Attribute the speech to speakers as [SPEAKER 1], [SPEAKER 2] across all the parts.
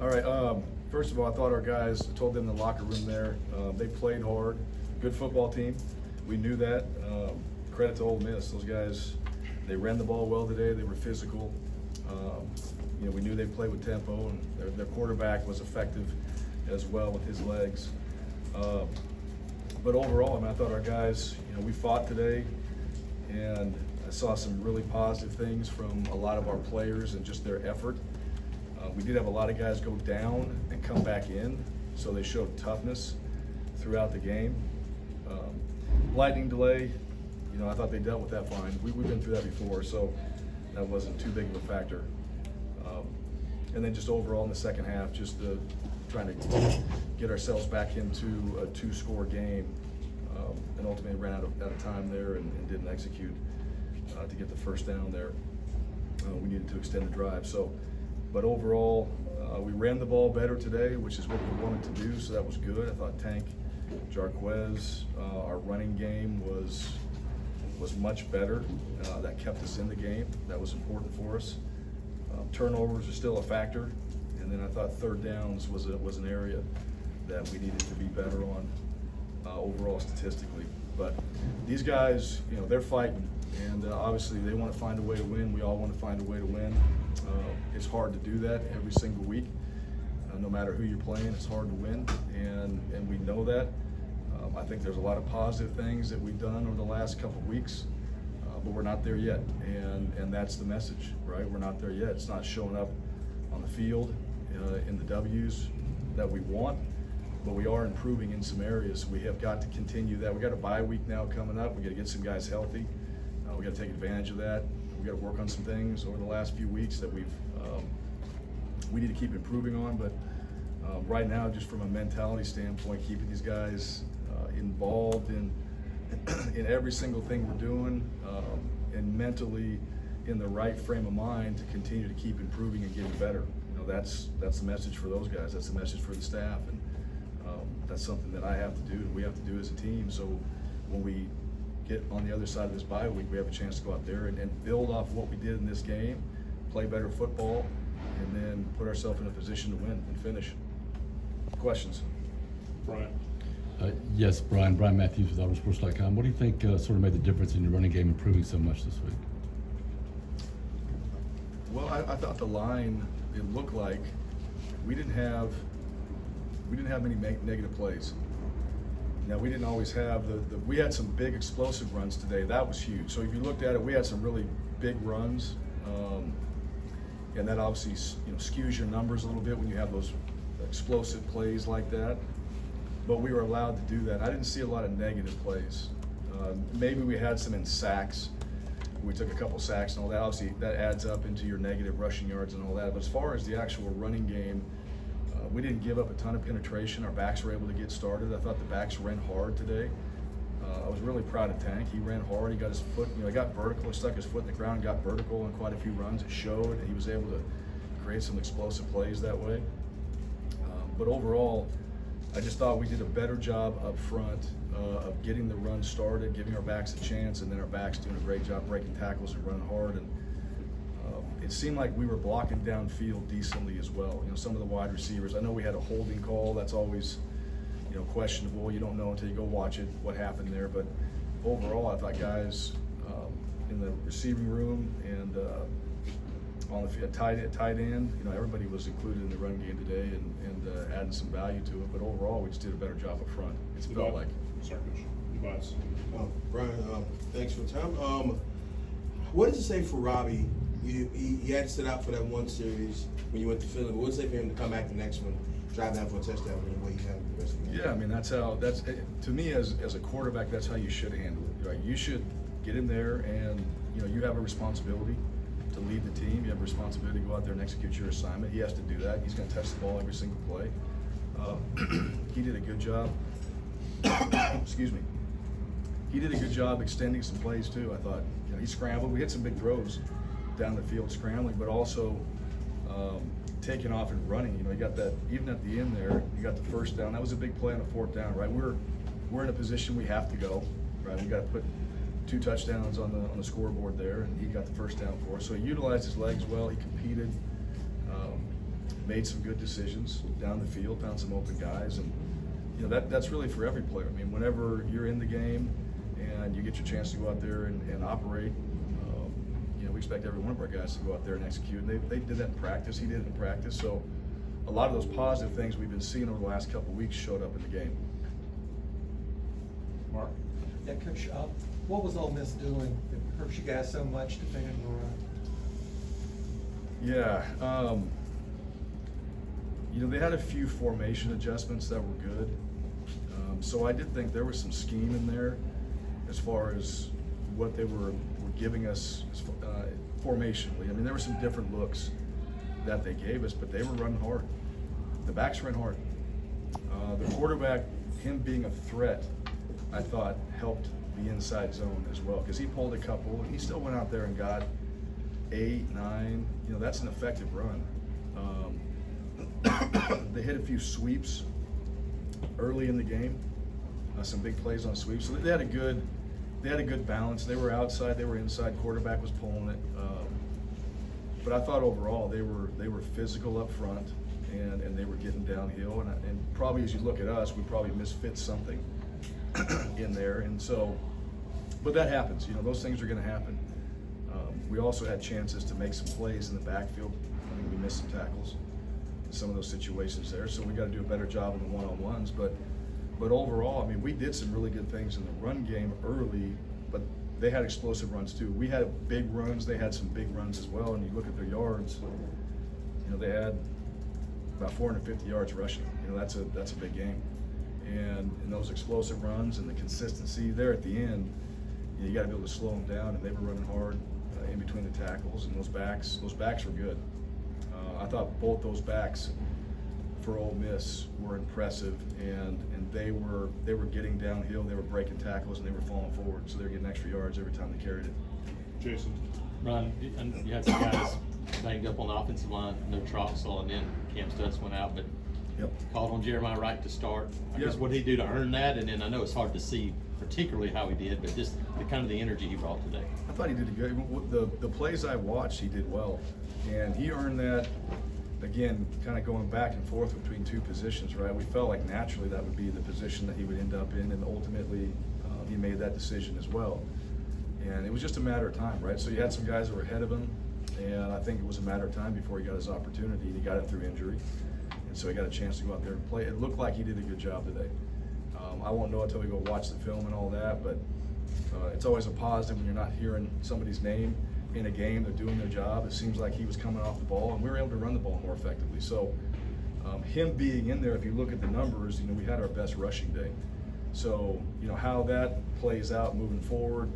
[SPEAKER 1] All right. First of all, I thought our guys, told them in the locker room there, they played hard. Good football team. We knew that. Credit to Ole Miss. Those guys, they ran the ball well today. They were physical. We knew they played with tempo, and their quarterback was effective as well with his legs. But overall, I thought our guys, we fought today, and I saw some really positive things from a lot of our players and just their effort. We did have a lot of guys go down and come back in, so they showed toughness throughout the game. Lightning delay, I thought they dealt with that fine. We've been through that before, so that wasn't too big of a factor. And then just overall in the second half, just trying to get ourselves back into a 2-score game, and ultimately ran out of time there and didn't execute to get the first down there. We needed to extend the drive. But overall, we ran the ball better today, which is what we wanted to do, so that was good. I thought Tank, Jarquez, our running game was much better. That kept us in the game. That was important for us. Turnovers are still a factor, and then I thought third downs was an area that we needed to be better on overall statistically. But these guys, they're fighting, and obviously they want to find a way to win. We all want to find a way to win. It's hard to do that every single week. No matter who you're playing, it's hard to win, and we know that. I think there's a lot of positive things that we've done over the last couple of weeks, but we're not there yet, and that's the message, right? We're not there yet. It's not showing up on the field in the W's that we want, but we are improving in some areas. We have got to continue that. We got a bye week now coming up. We got to get some guys healthy. We got to take advantage of that. We got to work on some things over the last few weeks that we need to keep improving on. But right now, just from a mentality standpoint, keeping these guys involved in every single thing we're doing, and mentally in the right frame of mind to continue to keep improving and getting better. That's the message for those guys. That's the message for the staff, and that's something that I have to do and we have to do as a team. So when we get on the other side of this bye week, we have a chance to go out there and build off what we did in this game, play better football, and then put ourselves in a position to win and finish. Questions?
[SPEAKER 2] Bryan.
[SPEAKER 3] Yes, Brian Matthews with AuburnSports.com. What do you think sort of made the difference in your running game improving so much this week?
[SPEAKER 1] Well, I thought the line, it looked like we didn't have many negative plays. Now, we didn't always have we had some big explosive runs today. That was huge. So if you looked at it, we had some really big runs, and that obviously skews your numbers a little bit when you have those explosive plays like that. But we were allowed to do that. I didn't see a lot of negative plays. Maybe we had some in sacks. We took a couple sacks and all that. Obviously, that adds up into your negative rushing yards and all that. But as far as the actual running game, we didn't give up a ton of penetration. Our backs were able to get started. I thought the backs ran hard today. I was really proud of Tank. He ran hard. He got his foot, he got vertical. He stuck his foot in the ground, got vertical on quite a few runs. It showed, and he was able to create some explosive plays that way. But overall, I just thought we did a better job up front of getting the run started, giving our backs a chance, and then our backs doing a great job breaking tackles and running hard. And it seemed like we were blocking downfield decently as well. Some of the wide receivers, I know we had a holding call. That's always, questionable. You don't know until you go watch it what happened there. But overall, I thought guys in the receiving room and on the tight end, everybody was included in the run game today and adding some value to it. But overall, we just did a better job up front. It's felt like.
[SPEAKER 2] Sorry, Coach.
[SPEAKER 4] Bryan, thanks for the time. What does it say for Robbie? He had to sit out for that one series when you went to Philly. What does it say for him to come back the next one, drive down for a touchdown, and what he had the rest of the game?
[SPEAKER 1] Yeah, to me as a quarterback, that's how you should handle it. Right? You should get in there and you have a responsibility to lead the team. You have a responsibility to go out there and execute your assignment. He has to do that. He's going to touch the ball every single play. He did a good job. Excuse me. He did a good job extending some plays too. I thought he scrambled. We hit some big throws down the field scrambling, but also taking off and running. He got that even at the end there. He got the first down. That was a big play on a fourth down. Right, we're in a position we have to go. Right, we got to put 2 touchdowns on the scoreboard there, and he got the first down for us. So he utilized his legs well. He competed. made some good decisions down the field, found some open guys, and you know that's really for every player. I mean, whenever you're in the game and you get your chance to go out there and operate, you know, we expect every one of our guys to go out there and execute. And they did that in practice. He did it in practice. So a lot of those positive things we've been seeing over the last couple of weeks showed up in the game.
[SPEAKER 2] Mark?
[SPEAKER 5] Yeah, Coach, what was Ole Miss doing that hurt you guys so much defending the run?
[SPEAKER 1] Yeah, you know, they had a few formation adjustments that were good. So I did think there was some scheme in there as far as what they were giving us formationally. I mean, there were some different looks that they gave us, but they were running hard. The backs ran hard. The quarterback, him being a threat, I thought helped the inside zone as well, because he pulled a couple and he still went out there and got 8, 9. You know, that's an effective run. They hit a few sweeps early in the game, some big plays on sweeps. So they had a good balance. They were outside, they were inside. Quarterback was pulling it. But I thought overall they were physical up front, and they were getting downhill. And probably as you look at us, we probably misfit something in there. And so, but that happens. You know, those things are going to happen. We also had chances to make some plays in the backfield. I mean, we missed some tackles in some of those situations there. So we got to do a better job in the one-on-ones. But overall, I mean, we did some really good things in the run game early, but they had explosive runs too. We had big runs, they had some big runs as well, and you look at their yards, you know, they had about 450 yards rushing. You know, that's a big game. And in those explosive runs and the consistency there at the end, you got to be able to slow them down, and they were running hard in between the tackles, and those backs were good. I thought both those backs for Ole Miss were impressive, and they were getting downhill, they were breaking tackles, and they were falling forward, so they were getting extra yards every time they carried it.
[SPEAKER 2] Jason?
[SPEAKER 6] Ron, you had some guys banged up on the offensive line, no Troxel, and then Cam Stutz went out, but
[SPEAKER 1] Yep.
[SPEAKER 6] called on Jeremiah Wright to start. I guess
[SPEAKER 1] Yeah.
[SPEAKER 6] what did he do to earn that? And then I know it's hard to see particularly how he did, but just the kind of the energy he brought today.
[SPEAKER 1] I thought he did a good. The plays I watched, he did well, and he earned that. Again, kind of going back and forth between two positions, right? We felt like naturally that would be the position that he would end up in, and ultimately he made that decision as well. And it was just a matter of time, right? So you had some guys that were ahead of him, and I think it was a matter of time before he got his opportunity. He got it through injury, and so he got a chance to go out there and play. It looked like he did a good job today. I won't know until we go watch the film and all that, but it's always a positive when you're not hearing somebody's name in a game. They're doing their job. It seems like he was coming off the ball, and we were able to run the ball more effectively. So him being in there, if you look at the numbers, you know, we had our best rushing day. So, you know, how that plays out moving forward,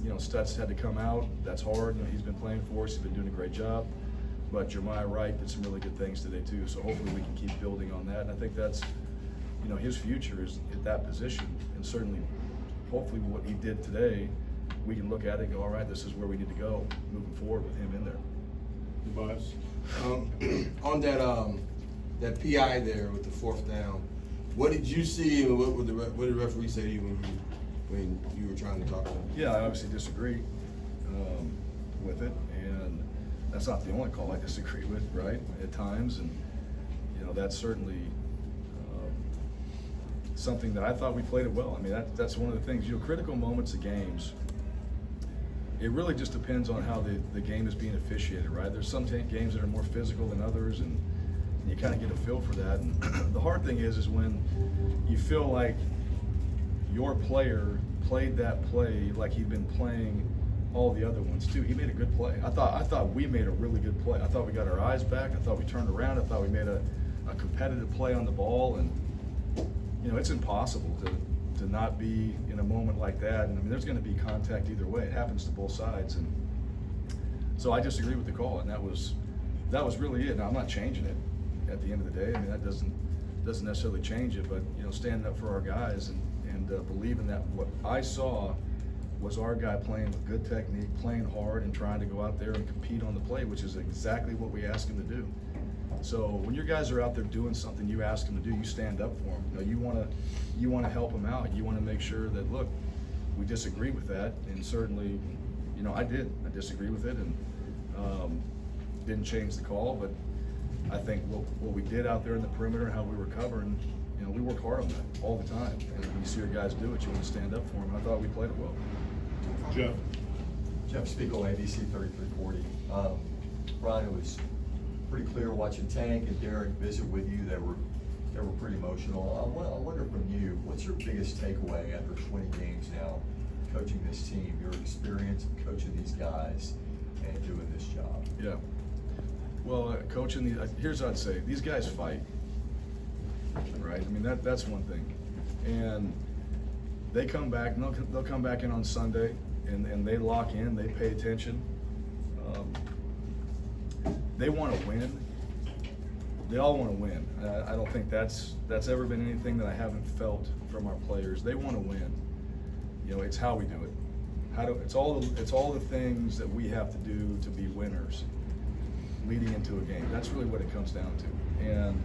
[SPEAKER 1] you know, Stutz had to come out. That's hard. You know, he's been playing for us. He's been doing a great job. But Jeremiah Wright did some really good things today too. So hopefully we can keep building on that. And I think that's, you know, his future is at that position. And certainly, hopefully what he did today, we can look at it and go, all right, this is where we need to go moving forward with him in there.
[SPEAKER 2] Tobias?
[SPEAKER 4] On that PI there with the 4th down, what did you see, and what did the referee say to you when you were trying to talk to him?
[SPEAKER 1] Yeah, I obviously disagree with it, and that's not the only call I disagree with, right, at times. And, you know, that's certainly something that I thought we played it well. I mean, that's one of the things, you know, critical moments of games, it really just depends on how the game is being officiated, right? There's some games that are more physical than others, and you kind of get a feel for that. And the hard thing is when you feel like your player played that play like he'd been playing all the other ones too. He made a good play. I thought we made a really good play. I thought we got our eyes back. I thought we turned around. I thought we made a competitive play on the ball. And you know, it's impossible to not be in a moment like that. And I mean, there's going to be contact either way. It happens to both sides. And so I disagree with the call, and that was really it. Now, I'm not changing it at the end of the day. I mean, that doesn't necessarily change it, but you know, standing up for our guys and believing that what I saw was our guy playing with good technique, playing hard, and trying to go out there and compete on the play, which is exactly what we ask him to do. So when your guys are out there doing something you ask them to do, you stand up for them. You know, you want to help them out. You want to make sure that, look, we disagree with that, and certainly, you know, I disagree with it, and didn't change the call. But I think what we did out there in the perimeter, how we were covering, you know, we worked hard on that all the time. And when you see your guys do it, you want to stand up for them. I thought we played it well.
[SPEAKER 2] Jeff.
[SPEAKER 7] Jeff Spiegel, ABC 3340. Brian, it was pretty clear watching Tank and Derek visit with you. They were pretty emotional. I wonder from you, what's your biggest takeaway after 20 games now, coaching this team, your experience of coaching these guys and doing this job?
[SPEAKER 1] Yeah. Well, coaching here's what I'd say: these guys fight, right? I mean, that's one thing, and they come back. And they'll come back in on Sunday, and they lock in. They pay attention. They want to win. They all want to win. I don't think that's ever been anything that I haven't felt from our players. They want to win. You know, it's how we do it. It's all the things that we have to do to be winners leading into a game. That's really what it comes down to. And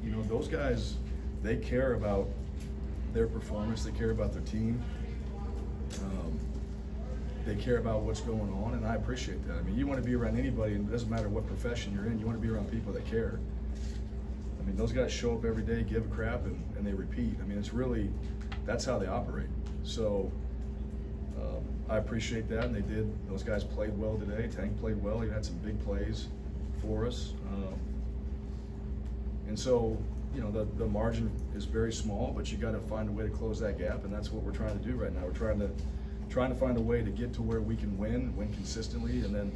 [SPEAKER 1] you know, those guys, they care about their performance. They care about their team. They care about what's going on, and I appreciate that. I mean, you want to be around anybody, and it doesn't matter what profession you're in, you want to be around people that care. I mean, those guys show up every day, give a crap, and they repeat. I mean, it's really, that's how they operate. So I appreciate that, and they did. Those guys played well today. Tank played well. He had some big plays for us. And so, you know, the margin is very small, but you got to find a way to close that gap, and that's what we're trying to do right now. We're trying to find a way to get to where we can win consistently, and then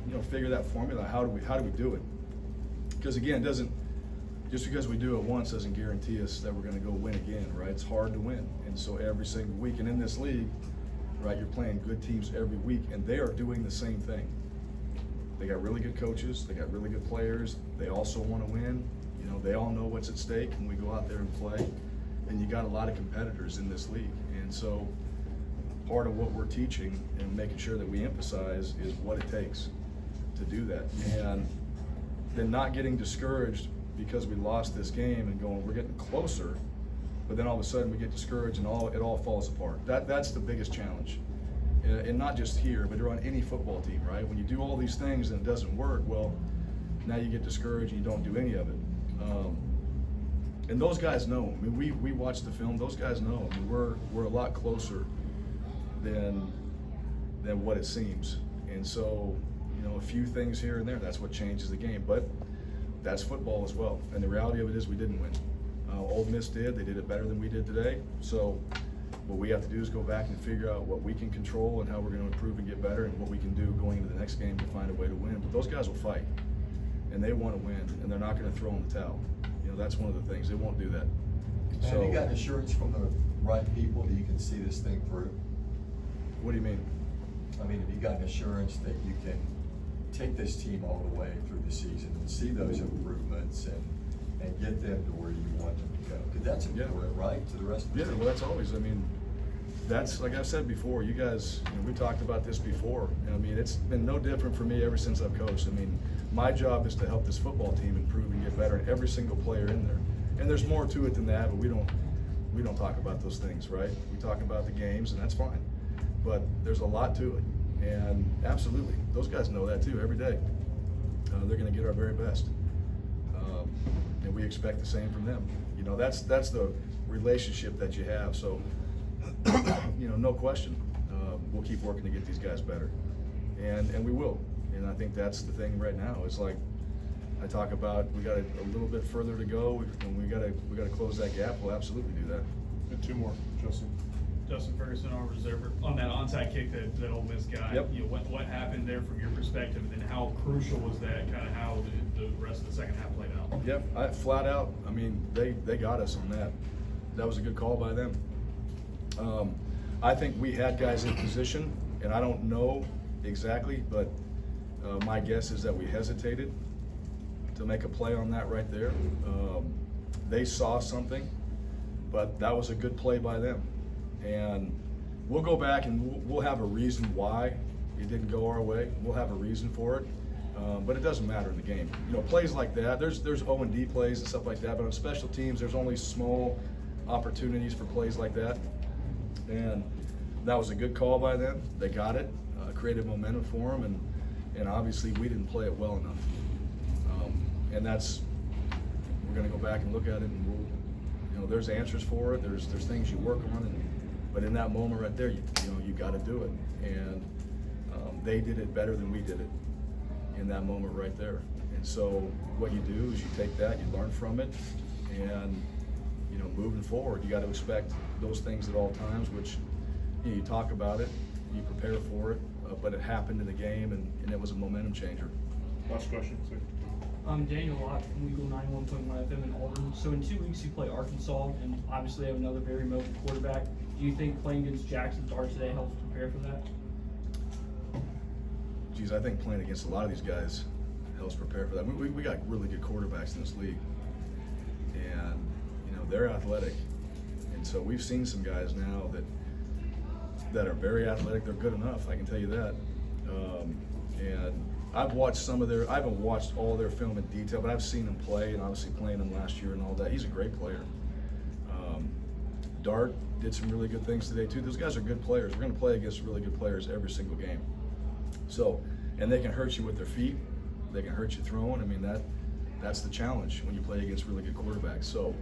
[SPEAKER 1] you know, figure that formula. How do we do it? Because again, just because we do it once doesn't guarantee us that we're going to go win again, right? It's hard to win, and so every single week, and in this league, right, you're playing good teams every week, and they are doing the same thing. They got really good coaches. They got really good players. They also want to win. You know, they all know what's at stake when we go out there and play, and you got a lot of competitors in this league, and so part of what we're teaching and making sure that we emphasize is what it takes to do that. And then not getting discouraged because we lost this game and going, we're getting closer, but then all of a sudden we get discouraged and it all falls apart. That's the biggest challenge. And not just here, but on any football team, right? When you do all these things and it doesn't work, well, now you get discouraged and you don't do any of it. And those guys know. I mean, we watch the film, those guys know. I mean, we're a lot closer than what it seems. And so, you know, a few things here and there, that's what changes the game. But that's football as well. And the reality of it is we didn't win. Ole Miss did. They did it better than we did today. So what we have to do is go back and figure out what we can control and how we're going to improve and get better, and what we can do going into the next game to find a way to win. But those guys will fight, and they want to win, and they're not going to throw in the towel. You know, that's one of the things. They won't do that.
[SPEAKER 7] Have you got assurance from the right people that you can see this thing through?
[SPEAKER 1] What do you mean?
[SPEAKER 7] I mean, have you got assurance that you can take this team all the way through the season and see those improvements and get them to where you want them to go? Because that's important, right, to the rest of the
[SPEAKER 1] Yeah,
[SPEAKER 7] team?
[SPEAKER 1] well, that's always, I mean, that's, like I've said before, you guys, you know, we talked about this before. I mean, it's been no different for me ever since I've coached. I mean, my job is to help this football team improve and get better, and every single player in there. And there's more to it than that, but we don't talk about those things, right? We talk about the games, and that's fine. But there's a lot to it, and absolutely, those guys know that too every day. They're going to get our very best, and we expect the same from them. You know, that's the relationship that you have. So, you know, no question, we'll keep working to get these guys better, and we will. And I think that's the thing right now. It's like I talk about, we got a little bit further to go, and we got to close that gap. We'll absolutely do that.
[SPEAKER 2] And two more, Justin.
[SPEAKER 8] Justin Ferguson, our reserve, on that onside kick that Ole Miss got.
[SPEAKER 1] Yep.
[SPEAKER 8] You know, what happened there from your perspective, and then how crucial was that? Kind of how the rest of the second half played out.
[SPEAKER 1] Yep, flat out. I mean, they got us on that. That was a good call by them. I think we had guys in position, and I don't know exactly, but my guess is that we hesitated to make a play on that right there. They saw something, but that was a good play by them. And we'll go back and we'll have a reason why it didn't go our way. We'll have a reason for it, but it doesn't matter in the game. You know, plays like that, there's O&D plays and stuff like that, but on special teams, there's only small opportunities for plays like that. And that was a good call by them. They got it, created momentum for them, and obviously we didn't play it well enough. And that's, we're gonna go back and look at it, and we'll, you know, there's answers for it, there's things you work on, but in that moment right there, you know, you gotta do it. And they did it better than we did it in that moment right there. And so what you do is you take that, you learn from it, and, you know, moving forward, you gotta expect those things at all times, which, you know, you talk about it, you prepare for it, but it happened in the game, and it was a momentum changer.
[SPEAKER 2] Last question, sir.
[SPEAKER 9] Daniel Locke from Legal 91.1 FM in Auburn. So in 2 weeks you play Arkansas, and obviously they have another very mobile quarterback. Do you think playing against Jackson Dart today helps prepare for that?
[SPEAKER 1] Geez, I think playing against a lot of these guys helps prepare for that. We got really good quarterbacks in this league, and you know they're athletic, and so we've seen some guys now that are very athletic. They're good enough, I can tell you that. And I've watched some of I haven't watched all their film in detail, but I've seen him play, and obviously playing him last year and all that. He's a great player. Dart did some really good things today too. Those guys are good players. We're going to play against really good players every single game. So, and they can hurt you with their feet. They can hurt you throwing. I mean, that's the challenge when you play against really good quarterbacks. So,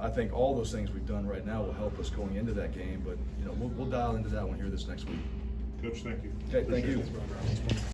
[SPEAKER 1] I think all those things we've done right now will help us going into that game. But you know, we'll dial into that one here this next week.
[SPEAKER 2] Coach, thank you.
[SPEAKER 1] Okay, thank
[SPEAKER 2] Appreciate
[SPEAKER 1] you.
[SPEAKER 2] it.